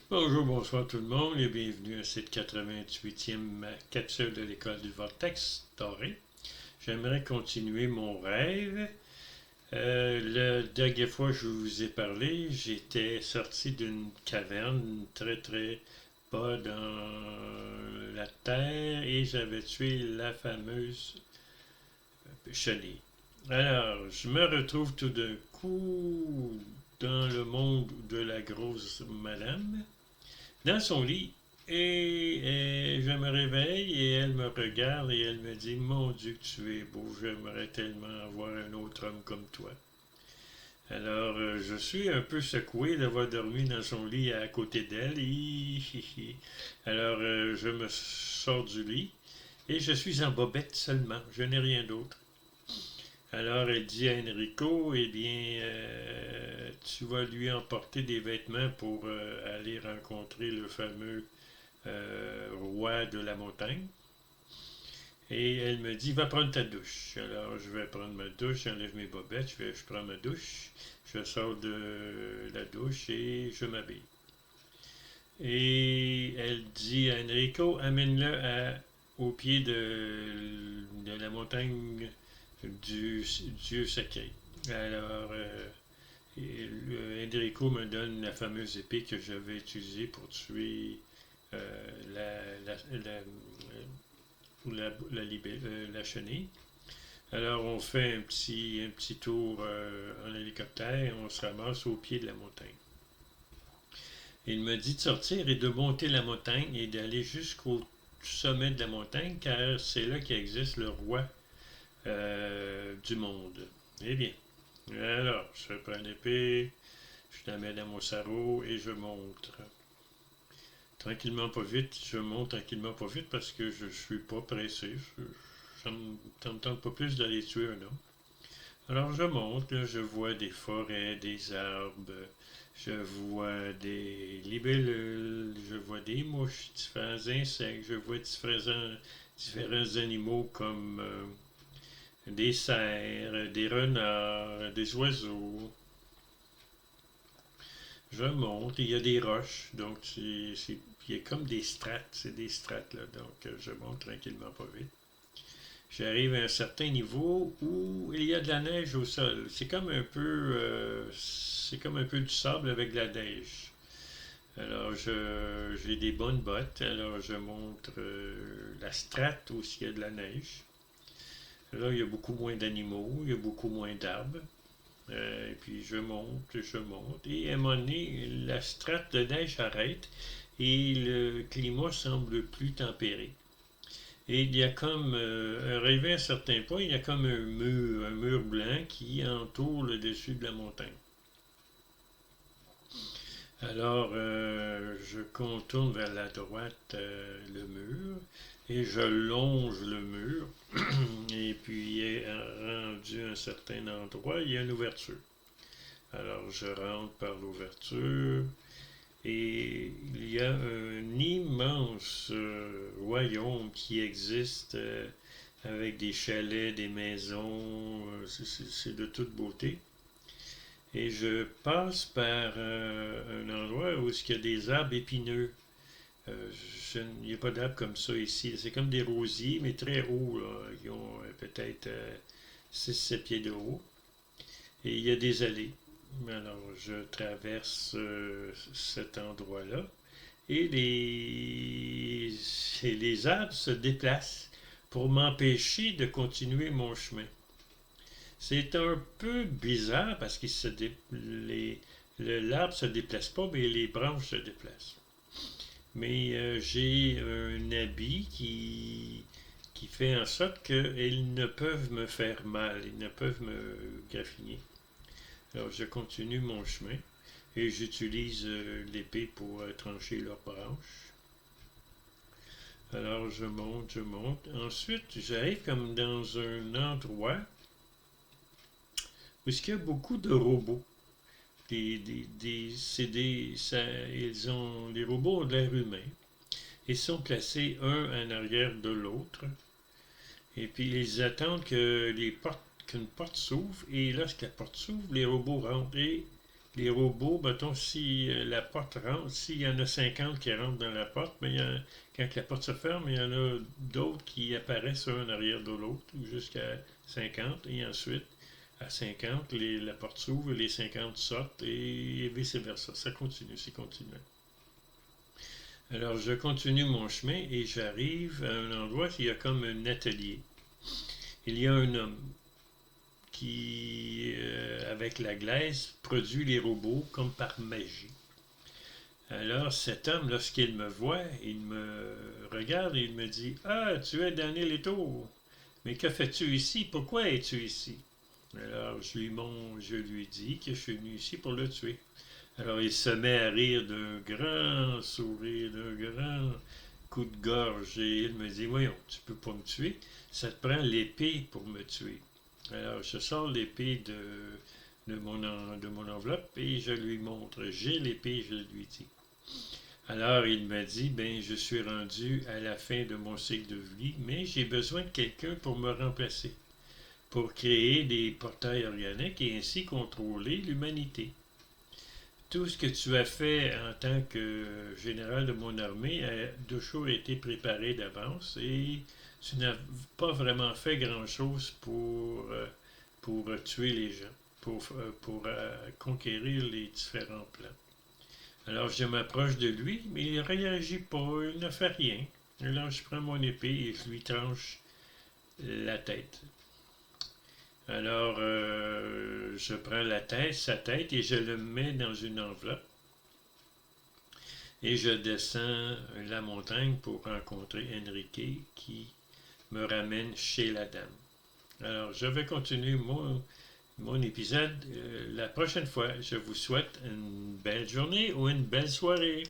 Bonjour, bonsoir tout le monde et bienvenue à cette 88e capsule de l'école du Vortex doré. J'aimerais continuer mon rêve. La dernière fois que je vous ai parlé, j'étais sorti d'une caverne très très bas dans la terre et j'avais tué la fameuse chenille. Alors, je me retrouve tout d'un coup dans le monde de la grosse madame dans son lit et je me réveille et elle me regarde et elle me dit Mon Dieu, que tu es beau, j'aimerais tellement avoir un autre homme comme toi. Alors, je suis un peu secoué d'avoir dormi dans son lit à côté d'elle. Alors, je me sors du lit et je suis en bobette seulement, je n'ai rien d'autre. Alors, elle dit à Enrico, eh bien, tu vas lui emporter des vêtements pour aller rencontrer le fameux roi de la montagne. Et elle me dit, va prendre ta douche. Alors, je vais prendre ma douche, j'enlève mes bobettes, je prends ma douche, je sors de la douche et je m'habille. Et elle dit à Enrico, amène-le au pied de la montagne du Dieu sacré. Alors, Enrico me donne la fameuse épée que j'avais utilisée pour tuer la chenille. Alors, on fait un petit tour en hélicoptère et on se ramasse au pied de la montagne. Il me dit de sortir et de monter la montagne et d'aller jusqu'au sommet de la montagne car c'est là qu'existe le roi du monde. Eh bien, alors, je prends l'épée, je la mets dans mon sarrau et je monte. Tranquillement, pas vite, je monte tranquillement, pas vite parce que je suis pas pressé. Ça me tente pas plus d'aller tuer un homme. Alors je monte, là, je vois des forêts, des arbres, je vois des libellules, je vois des mouches, différents insectes, je vois différents animaux comme des cerfs, des renards, des oiseaux. Je monte, il y a des roches, donc il y a comme des strates, c'est des strates là, donc je monte tranquillement pas vite. J'arrive à un certain niveau où il y a de la neige au sol. C'est comme un peu du sable avec de la neige. Alors j'ai des bonnes bottes, alors je montre la strate où il y a de la neige. Là, il y a beaucoup moins d'animaux, il y a beaucoup moins d'arbres. Et puis je monte, et à un moment donné, la strate de neige arrête et le climat semble plus tempéré. Et il y a comme, arrivé à un certain point, il y a comme un mur blanc qui entoure le dessus de la montagne. Alors, je contourne vers la droite le mur et je longe le mur. Et puis, rendu à un certain endroit, il y a une ouverture. Alors, je rentre par l'ouverture et il y a un immense royaume qui existe avec des chalets, des maisons, c'est de toute beauté. Et je passe par un endroit où il y a des arbres épineux. Il n'y a pas d'arbres comme ça ici. C'est comme des rosiers, mais très hauts, là, qui ont peut-être 6-7 pieds de haut. Et il y a des allées. Alors, je traverse cet endroit-là et les arbres se déplacent pour m'empêcher de continuer mon chemin. C'est un peu bizarre parce que l'arbre ne se déplace pas, mais les branches se déplacent. Mais j'ai un habit qui fait en sorte qu'ils ne peuvent me faire mal, ils ne peuvent me graffiner. Alors je continue mon chemin et j'utilise l'épée pour trancher leurs branches. Alors je monte, je monte. Ensuite, j'arrive comme dans un endroit où il y a beaucoup de robots. Les robots ont de l'air humain. Ils sont placés un en arrière de l'autre. Et puis ils attendent qu'une porte s'ouvre. Et lorsque la porte s'ouvre, les robots rentrent et les robots, mettons, si la porte rentre, s'il y en a 50 qui rentrent dans la porte, mais quand la porte se ferme, il y en a d'autres qui apparaissent un en arrière de l'autre, jusqu'à 50, et ensuite, à 50, la porte s'ouvre, les 50 sortent, et vice-versa. Ça continue, c'est continuel. Alors, je continue mon chemin et j'arrive à un endroit où il y a comme un atelier. Il y a un homme qui, avec la glaise, produit les robots comme par magie. Alors cet homme, lorsqu'il me voit, il me regarde et il me dit: Ah, tu es Daniel Leto, mais que fais-tu ici? Pourquoi es-tu ici? Alors je lui dis que je suis venu ici pour le tuer. Alors il se met à rire d'un grand sourire, d'un grand coup de gorge et il me dit: Voyons, tu peux pas me tuer, ça te prend l'épée pour me tuer. Alors, je sors l'épée de mon enveloppe et je lui montre. J'ai l'épée, je lui dis. Alors, il me dit, ben, je suis rendu à la fin de mon cycle de vie, mais j'ai besoin de quelqu'un pour me remplacer, pour créer des portails organiques et ainsi contrôler l'humanité. Tout ce que tu as fait en tant que général de mon armée a toujours été préparé d'avance et tu n'as pas vraiment fait grand-chose pour tuer les gens, pour conquérir les différents plans. Alors je m'approche de lui, mais il ne réagit pas, il ne fait rien. Alors je prends mon épée et je lui tranche la tête. Alors je prends sa tête, et je le mets dans une enveloppe. Et je descends la montagne pour rencontrer Enrique qui me ramène chez la dame. Alors, je vais continuer mon épisode la prochaine fois. Je vous souhaite une belle journée ou une belle soirée.